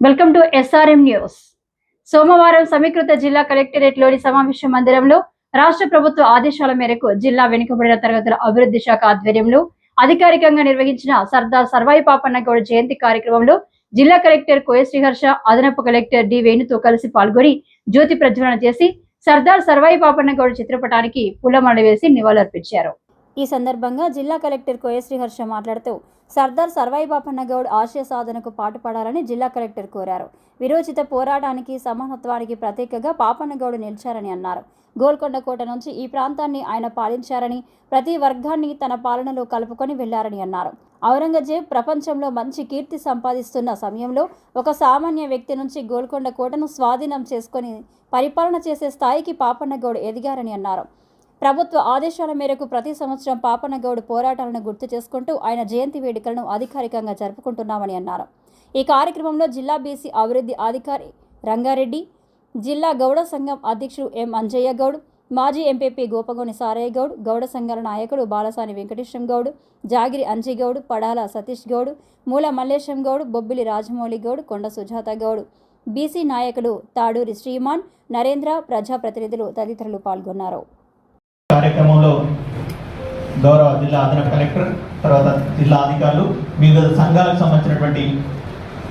Welcome to SRM news. సోమవారం సమీకృత జిల్లా కలెక్టరేట్లోని సమావేశ మందిరంలో రాష్ట్ర ప్రభుత్వ ఆదేశాల మేరకు జిల్లా వెనుకబడిన తరగతుల అభివృద్ధి శాఖ ఆధ్వర్యంలో అధికారికంగా నిర్వహించిన సర్దార్ సర్వాయి పాపన్న గౌడ్ జయంతి కార్యక్రమంలో జిల్లా కలెక్టర్ కోయ శ్రీహర్ష, అదనపు కలెక్టర్ డి వేణుతో కలిసి పాల్గొని జ్యోతి ప్రజ్వలన చేసి సర్దార్ సర్వాయి పాపన్న గౌడ్ చిత్రపటానికి పూలమాల వేసి నివాళులర్పించారు. ఈ సందర్భంగా జిల్లా కలెక్టర్ కోయ శ్రీహర్ష మాట్లాడుతూ సర్దార్ సర్వాయి పాపన్న గౌడ్ ఆశయ సాధనకు పాటుపడాలని జిల్లా కలెక్టర్ కోరారు. విరోచిత పోరాటానికి, సమానత్వానికి ప్రతీకగా పాపన్న గౌడ్ నిలిచారని అన్నారు. గోల్కొండ కోట నుంచి ఈ ప్రాంతాన్ని ఆయన పాలించారని, ప్రతి వర్గాన్ని తన పాలనలో కలుపుకొని వెళ్లారని అన్నారు. ఔరంగజేబ్ ప్రపంచంలో మంచి కీర్తి సంపాదిస్తున్న సమయంలో ఒక సామాన్య వ్యక్తి నుంచి గోల్కొండ కోటను స్వాధీనం చేసుకొని పరిపాలన చేసే స్థాయికి పాపన్న గౌడ్ ఎదిగారని అన్నారు. ప్రభుత్వ ఆదేశాల మేరకు ప్రతి సంవత్సరం పాపన్న గౌడ్ పోరాటాలను గుర్తు చేసుకుంటూ ఆయన జయంతి వేడుకలను అధికారికంగా జరుపుకుంటున్నామని అన్నారు. ఈ కార్యక్రమంలో జిల్లా బీసీ అభివృద్ధి అధికారి రంగారెడ్డి, జిల్లా గౌడ సంఘం అధ్యక్షుడు ఎం అంజయ్య గౌడ్, మాజీ ఎంపీపీ గోపగోని సారయ్య గౌడ్, గౌడ సంఘాల నాయకుడు బాలసాని వెంకటేశం గౌడ్, జాగిరి అంజీ గౌడ్, పడాల సతీష్ గౌడ్, మూల మల్లేశం గౌడ్, బొబ్బిలి రాజమౌళి గౌడ్, కొండ సుజాత గౌడ్, బీసీ నాయకులు తాడూరి శ్రీమాన్, నరేంద్ర, ప్రజాప్రతినిధులు తదితరులు పాల్గొన్నారు. కార్యక్రమంలో గౌరవ జిల్లా అదనపు కలెక్టర్, తర్వాత జిల్లా అధికారులు, వివిధ సంఘాలకు సంబంధించినటువంటి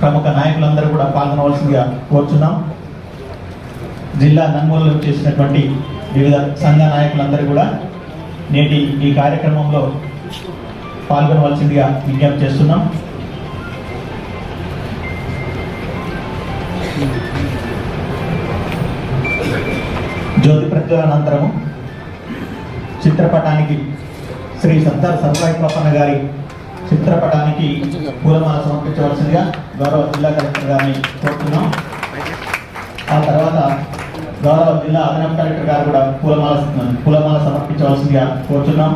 ప్రముఖ నాయకులందరూ కూడా పాల్గొనవలసిందిగా కోరుచున్నాం. జిల్లా నన్మూలలో చేసినటువంటి వివిధ సంఘ నాయకులందరూ కూడా నేటి ఈ కార్యక్రమంలో పాల్గొనవలసిందిగా విజ్ఞప్తి చేస్తున్నాం. జ్యోతి ప్రజ్వలన అనంతరము చిత్రపటానికి శ్రీ సర్దార్ సర్వాయి పాపన్న గారి చిత్రపటానికి పూలమాల సమర్పించవలసిందిగా గౌరవ జిల్లా కలెక్టర్ గారిని కోరుతున్నాం. ఆ తర్వాత గౌరవ జిల్లా అదనపు కలెక్టర్ గారు కూడా పూలమాల సమర్పించవలసిందిగా కోరుతున్నాం.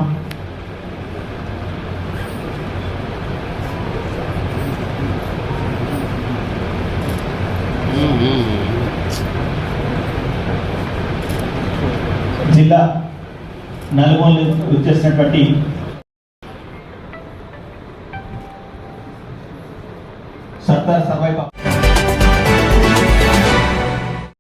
జిల్లా నలుమూలలు వచ్చేసినటువంటి